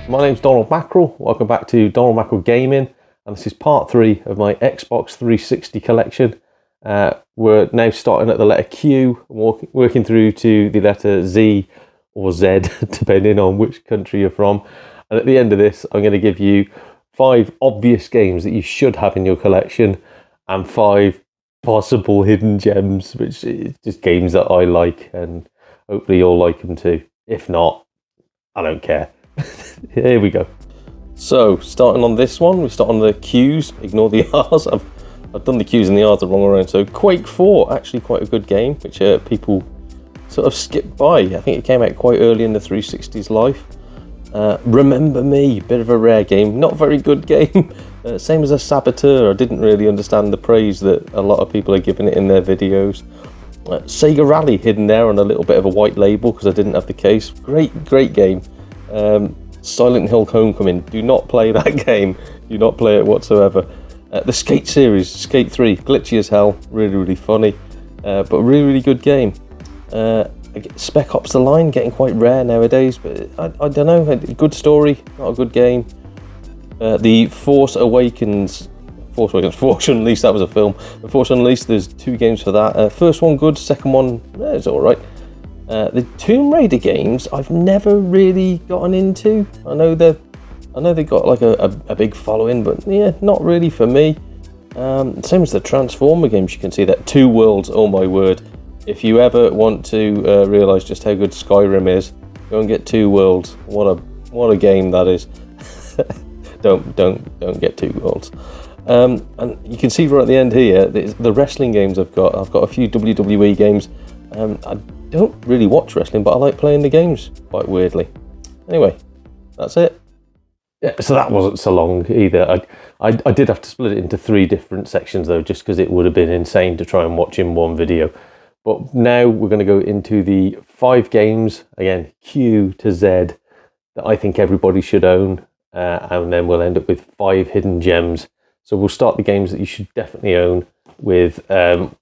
My name's Donald Mackerel. Welcome back to Donald Mackerel Gaming, and this is part 3 of my Xbox 360 collection. We're now starting at the letter Q, working through to the letter Z or Z, depending on which country you're from. And at the end of this, I'm going to give you 5 obvious games that you should have in your collection, and 5 possible hidden gems, which is just games that I like, and hopefully you'll like them too. If not, I don't care. Here we go. So, starting on this one, we start on the Qs. Ignore the Rs. I've done the Qs and the Rs the wrong way around. So, Quake 4, actually quite a good game, which people sort of skipped by. I think it came out quite early in the 360's life. Remember Me, bit of a rare game, not very good game. Same as a Saboteur. I didn't really understand the praise that a lot of people are giving it in their videos. Sega Rally hidden there on a little bit of a white label because I didn't have the case. Great game. Silent Hill Homecoming, do not play that game, do not play it whatsoever. The Skate series, Skate 3, glitchy as hell, really funny, but really good game. Spec Ops The Line, getting quite rare nowadays, but I don't know, a good story, not a good game. The Force Unleashed, that was a film. The Force Unleashed, there's 2 games for that. First one good, second one, it's alright. The Tomb Raider games I've never really gotten into. I know they got like a big following, but yeah, not really for me. Same as the Transformer games, you can see that. 2 Worlds, oh my word. If you ever want to realise just how good Skyrim is, go and get 2 Worlds. What a game that is. don't get 2 Worlds. And you can see right at the end here, the wrestling games I've got a few WWE games. I don't really watch wrestling, but I like playing the games quite weirdly. Anyway, that's it. Yeah, so that wasn't so long either. I did have to split it into 3 different sections though, just because it would have been insane to try and watch in one video. But now we're going to go into the 5 games, again, Q to Z, that I think everybody should own, and then we'll end up with 5 hidden gems. So we'll start the games that you should definitely own with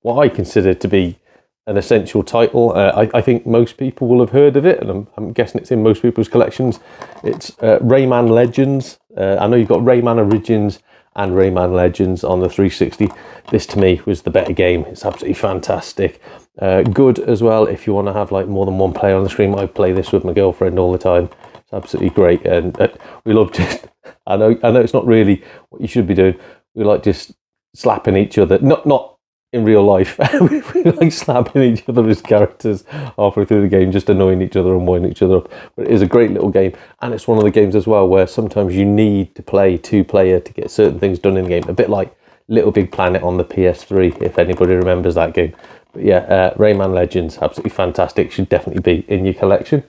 what I consider to be an essential title. I think most people will have heard of it, and I'm guessing it's in most people's collections. It's Rayman Legends. I know you've got Rayman Origins and Rayman Legends on the 360. This to me was the better game. It's absolutely fantastic. Good as well if you want to have like more than one player on the screen. I play this with my girlfriend all the time. It's absolutely great, and we love just. I know it's not really what you should be doing. We like just slapping each other. Not in real life. We like slapping each other as characters halfway through the game, just annoying each other and winding each other up. But it is a great little game, and it's one of the games as well where sometimes you need to play 2-player to get certain things done in the game. A bit like Little Big Planet on the PS3, if anybody remembers that game. But yeah, Rayman Legends, absolutely fantastic. Should definitely be in your collection.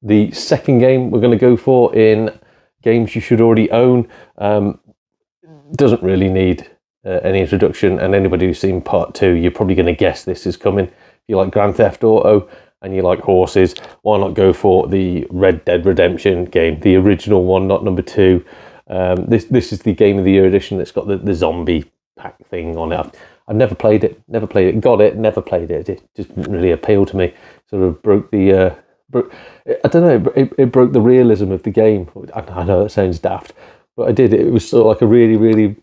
The second game we're going to go for in games you should already own, doesn't really need any introduction, and anybody who's seen part 2, you're probably going to guess this is coming. If you like Grand Theft Auto and you like horses, why not go for the Red Dead Redemption game, the original one, not number 2. This is the Game of the Year edition that's got the zombie pack thing on it. I've never played it, got it, never played it. It just didn't really appeal to me. Sort of broke the I don't know, it broke the realism of the game. I know that sounds daft, but I did. It was sort of like a really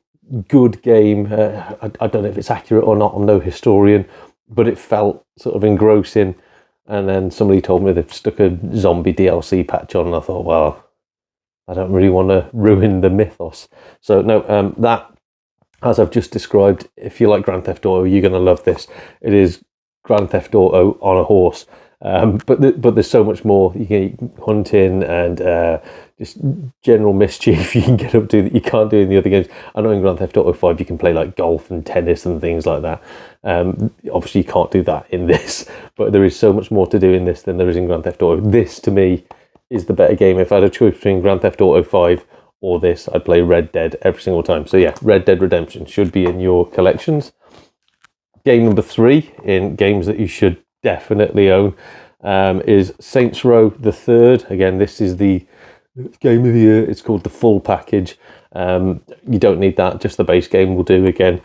good game. I don't know if it's accurate or not. I'm no historian, but it felt sort of engrossing. And then somebody told me they've stuck a zombie DLC patch on, and I thought, well, I don't really want to ruin the mythos. So no, that, as I've just described, if you like Grand Theft Auto, you're going to love this. It is Grand Theft Auto on a horse. But there's so much more. You can hunting and just general mischief you can get up to that you can't do in the other games. I know in Grand Theft Auto 5 you can play like golf and tennis and things like that. Obviously you can't do that in this, but there is so much more to do in this than there is in Grand Theft Auto. This to me is the better game. If I had a choice between Grand Theft Auto 5 or this, I'd play Red Dead every single time. So yeah, Red Dead Redemption should be in your collections. Game number 3 in games that you should definitely own is Saints Row the Third. Again, this is the Game of the Year. It's called the full package. You don't need that, just the base game will do. Again,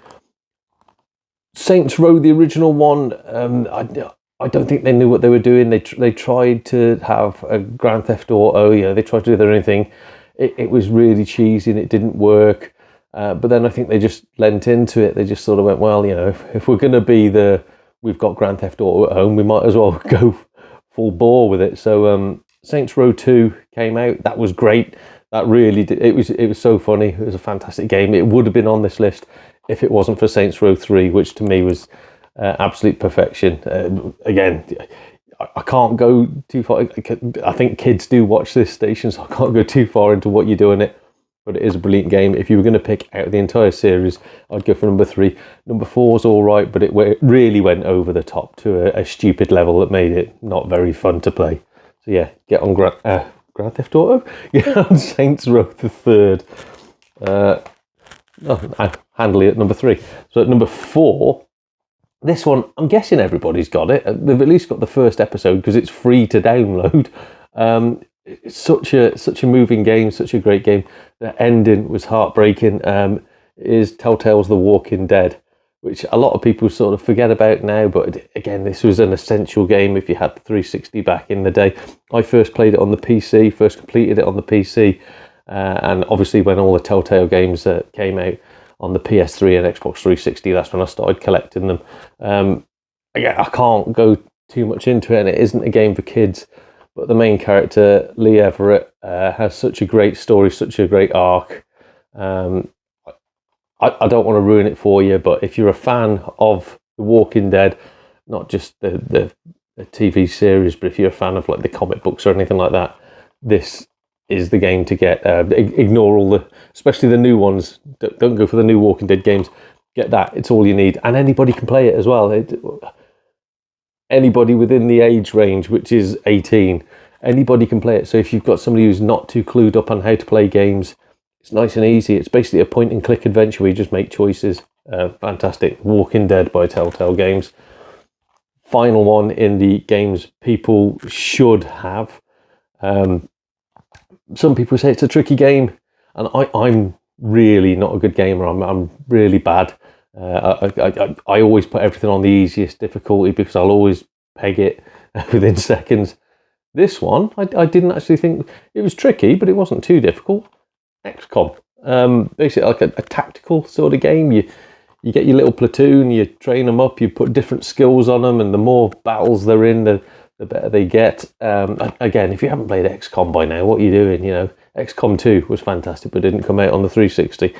Saints Row, the original one, I don't think they knew what they were doing. They tried to have a Grand Theft Auto, they tried to do their own thing. it was really cheesy and it didn't work. But then I think they just lent into it. They just sort of went, well, you know, if we're going to be we've got Grand Theft Auto at home, we might as well go full bore with it. So Saints Row 2 came out. That was great. That really did. It was so funny. It was a fantastic game. It would have been on this list if it wasn't for Saints Row 3, which to me was absolute perfection. Again, I can't go too far. I think kids do watch this station, so I can't go too far into what you do in it. But it is a brilliant game. If you were going to pick out the entire series, I'd go for number 3. Number 4 is all right, but it really went over the top to a stupid level that made it not very fun to play. So yeah, get on Grand Theft Auto? Get on Saints Row the 3rd. Handily at number 3. So at number 4, this one, I'm guessing everybody's got it. They've at least got the first episode because it's free to download. It's such a moving game, such a great game. The ending was heartbreaking. Is Telltale's The Walking Dead, which a lot of people sort of forget about now. But again, this was an essential game if you had the 360 back in the day. I first played it on the PC, first completed it on the PC, and obviously when all the Telltale games came out on the PS3 and Xbox 360, that's when I started collecting them. Again, I can't go too much into it, and it isn't a game for kids. But the main character, Lee Everett, has such a great story, such a great arc. I don't want to ruin it for you, but if you're a fan of The Walking Dead, not just the TV series, but if you're a fan of like the comic books or anything like that, this is the game to get. Ignore all especially the new ones. Don't go for the new Walking Dead games. Get that. It's all you need. And anybody can play it as well. Anybody within the age range, which is 18, anybody can play it. So if you've got somebody who's not too clued up on how to play games, it's nice and easy. It's basically a point and click adventure where you just make choices. Fantastic. Walking Dead by Telltale Games. Final one in the games people should have. Some people say it's a tricky game, and I'm really not a good gamer. I'm really bad. I always put everything on the easiest difficulty because I'll always peg it within seconds. This one, I didn't actually think it was tricky, but it wasn't too difficult. XCOM, basically like a tactical sort of game. You get your little platoon, you train them up, you put different skills on them, and the more battles they're in, the better they get. Again, if you haven't played XCOM by now, what are you doing? You know, XCOM 2 was fantastic, but didn't come out on the 360.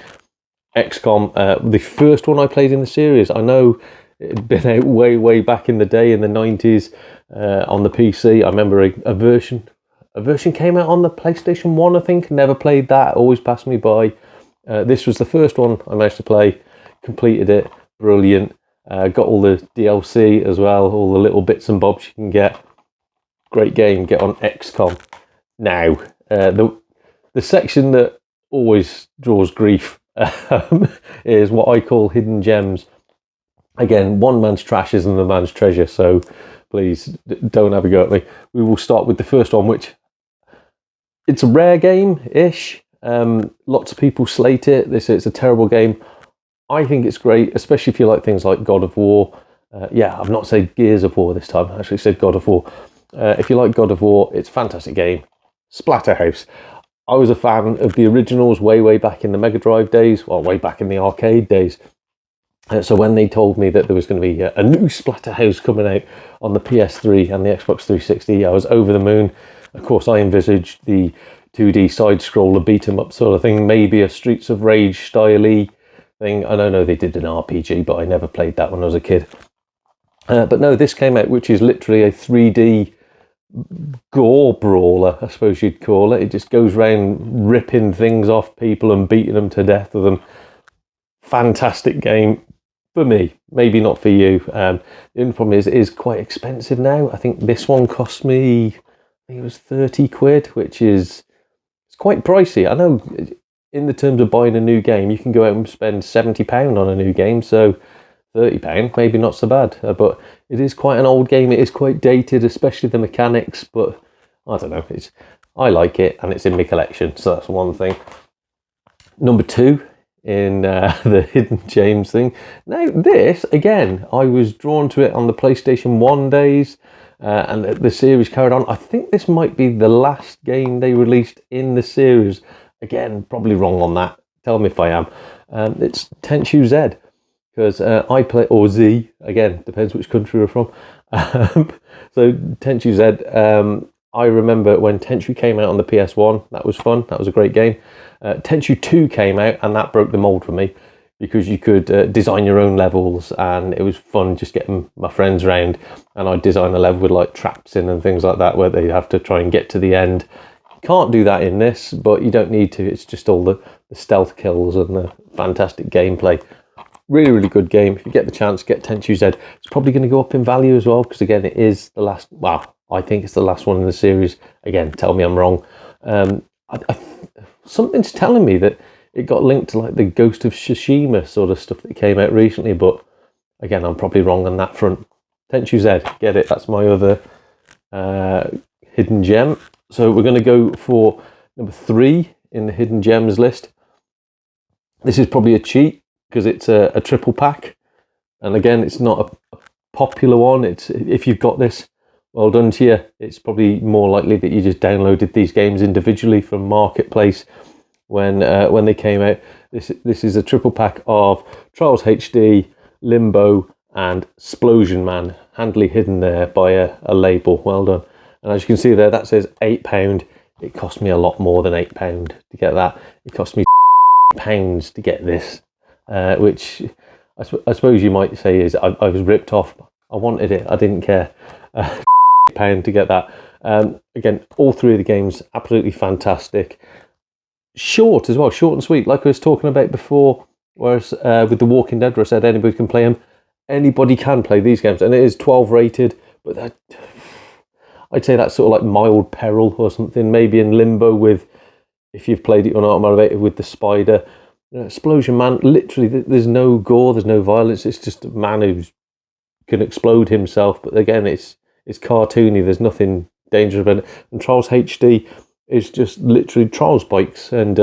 XCOM, the first one I played in the series, I know it had been out way back in the day in the 90s on the PC. I remember a version came out on the PlayStation 1, I think. Never played that, always passed me by. This was the first one I managed to play, completed it, brilliant. Got all the DLC as well, all the little bits and bobs you can get. Great game, get on XCOM. Now, the section that always draws grief is what I call hidden gems. Again, one man's trash isn't a man's treasure, so please don't have a go at me. We will start with the first one, which it's a rare game-ish. Lots of people slate it. They say it's a terrible game. I think it's great, especially if you like things like God of War. I've not said Gears of War this time. I actually said God of War. If you like God of War, it's a fantastic game. Splatterhouse. I was a fan of the originals way back in the Mega Drive days, well, way back in the arcade days. So when they told me that there was going to be a new Splatterhouse coming out on the PS3 and the Xbox 360, I was over the moon. Of course, I envisaged the 2D side-scroller beat-em-up sort of thing, maybe a Streets of Rage style-y thing. I don't know, they did an RPG, but I never played that when I was a kid. But no, this came out, which is literally a 3D gore brawler, I suppose you'd call it. It just goes around ripping things off people and beating them to death with them. Fantastic game for me, maybe not for you. The only problem is it is quite expensive now. I think this one cost me, I think it was 30 quid, which is it's quite pricey. I know in the terms of buying a new game, you can go out and spend £70 on a new game, so £30, maybe not so bad, but it is quite an old game. It is quite dated, especially the mechanics, but I don't know, I like it, and it's in my collection, so that's one thing. Number 2 in the Hidden Gems thing. Now this, again, I was drawn to it on the PlayStation 1 days, and the series carried on. I think this might be the last game they released in the series, again, probably wrong on that. Tell me if I am. It's Tenchu Z, because I play, or Z, again, depends which country we're from. So Tenchu Z, I remember when Tenchu came out on the PS1, that was fun, that was a great game. Tenchu 2 came out, and that broke the mold for me, because you could design your own levels, and it was fun just getting my friends around, and I'd design a level with like traps in and things like that, where they have to try and get to the end. Can't do that in this, but you don't need to. It's just all the stealth kills and the fantastic gameplay. Really, really good game. If you get the chance, get Tenchu Z. It's probably going to go up in value as well, because again, it is the last, well, I think it's the last one in the series. Again, tell me I'm wrong. Something's telling me that it got linked to like the Ghost of Tsushima sort of stuff that came out recently, but again, I'm probably wrong on that front. Tenchu Z, get it. That's my other hidden gem. So we're going to go for number 3 in the hidden gems list. This is probably a cheat, because it's a triple pack, and again, it's not a popular one. It's, if you've got this, well done to you. It's probably more likely that you just downloaded these games individually from Marketplace when they came out. This is a triple pack of Trials HD, Limbo, and Splosion Man, handily hidden there by a label. Well done. And as you can see there, that says £8. It cost me a lot more than £8 to get that. It cost me pounds to get this, which I suppose you might say is I was ripped off. I wanted it. I didn't care. £8 to get that. Again, all 3 of the games absolutely fantastic. Short as well, short and sweet. Like I was talking about before, whereas with The Walking Dead, where I said anybody can play them. Anybody can play these games, and it is 12 rated, but I'd say that's sort of like mild peril or something. Maybe in Limbo with, if you've played it on automotive with the spider. Explosion Man, literally, there's no gore, there's no violence. It's just a man who can explode himself. But again, it's cartoony. There's nothing dangerous about it. And Trials HD is just literally Trials bikes, and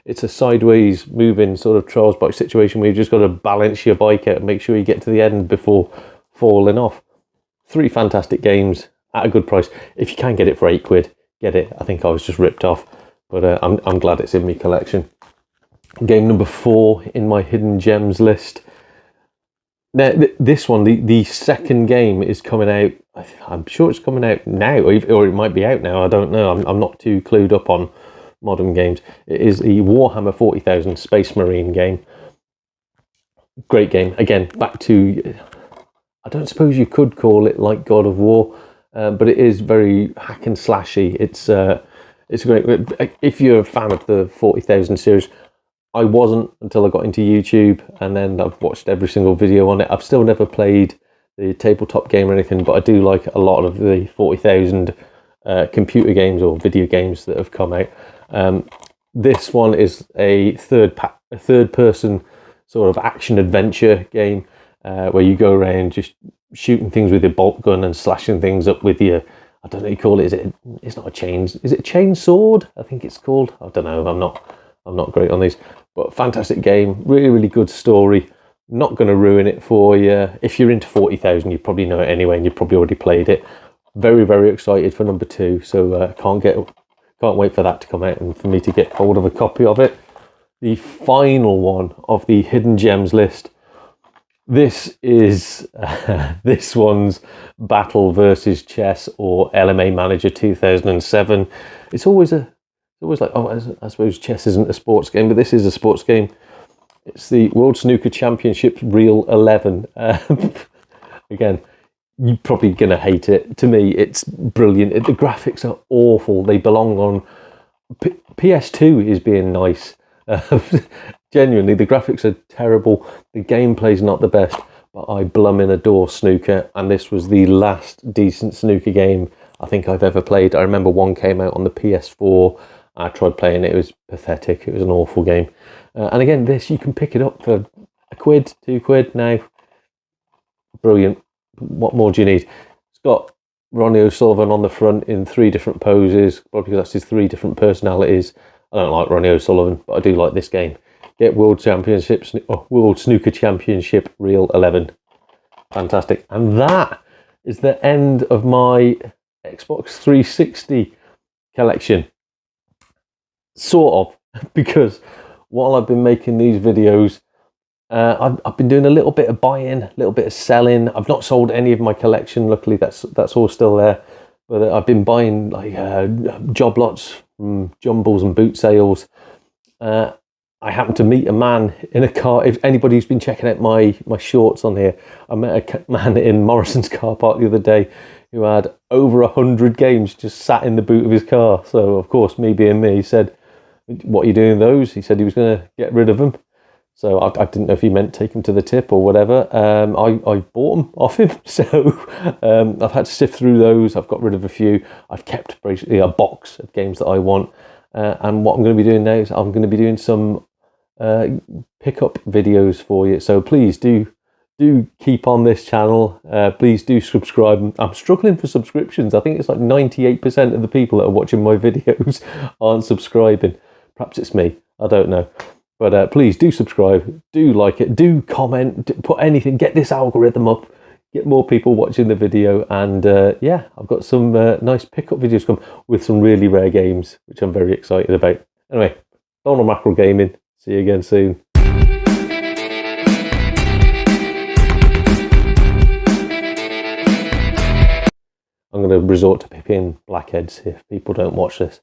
it's a sideways moving sort of Trials bike situation where you've just got to balance your bike out and make sure you get to the end before falling off. 3 fantastic games at a good price. If you can get it for £8, get it. I think I was just ripped off, but I'm glad it's in my collection. Game number 4 in my hidden gems list. Now, this one, the second game is coming out. I'm sure it's coming out now, or it might be out now. I don't know. I'm not too clued up on modern games. It is a Warhammer 40,000 Space Marine game. Great game. Again, back to, I don't suppose you could call it like God of War, but it is very hack and slashy. It's great. If you're a fan of the 40,000 series, I wasn't until I got into YouTube, and then I've watched every single video on it. I've still never played the tabletop game or anything, but I do like a lot of the 40,000 computer games or video games that have come out. This one is a third person sort of action adventure game where you go around just shooting things with your bolt gun and slashing things up with your, I don't know what you call it. It's not a chain. Is it a chain sword? I think it's called. I don't know. I'm not great on these, but fantastic game. Really, really good story. Not going to ruin it for you. If you're into 40,000, you probably know it anyway, and you've probably already played it. Very, very excited for number 2. So can't wait for that to come out and for me to get hold of a copy of it. The final one of the hidden gems list. This is this one's Battle versus Chess, or LMA Manager 2007. It's always like, oh, I suppose chess isn't a sports game, but this is a sports game. It's the World Snooker Championships Reel 11. Again, you're probably going to hate it. To me, it's brilliant. The graphics are awful. They belong on... PS2 is being nice. Genuinely, the graphics are terrible. The gameplay's not the best, but I blummin' adore snooker, and this was the last decent snooker game I think I've ever played. I remember one came out on the PS4. I tried playing it. It was pathetic. It was an awful game. And again, this, you can pick it up for £1, £2 now. Brilliant. What more do you need? It's got Ronnie O'Sullivan on the front in 3 different poses, probably because that's his 3 different personalities. I don't like Ronnie O'Sullivan, but I do like this game. Get World Snooker Championship Reel 11. Fantastic. And that is the end of my Xbox 360 collection. Sort of. because while I've been making these videos, I've been doing a little bit of buying, a little bit of selling. I've not sold any of my collection. Luckily, that's all still there. But I've been buying like job lots from jumbles and boot sales. I happened to meet a man in a car. If anybody's been checking out my shorts on here, I met a man in Morrison's car park the other day who had over 100 games just sat in the boot of his car. So of course, me being me, he said, "What are you doing with those?" He said he was going to get rid of them. So I didn't know if he meant take them to the tip or whatever. I bought them off him. So I've had to sift through those. I've got rid of a few. I've kept basically a box of games that I want. And what I'm going to be doing now is I'm going to be doing some pickup videos for you. So please do keep on this channel. Please do subscribe. I'm struggling for subscriptions. I think it's like 98% of the people that are watching my videos aren't subscribing. Perhaps it's me. I don't know. But please do subscribe, do like it, do comment, put anything, get this algorithm up, get more people watching the video. And yeah, I've got some nice pickup videos come with some really rare games, which I'm very excited about. Anyway, Donald Mackerel Gaming. See you again soon. I'm going to resort to picking blackheads if people don't watch this.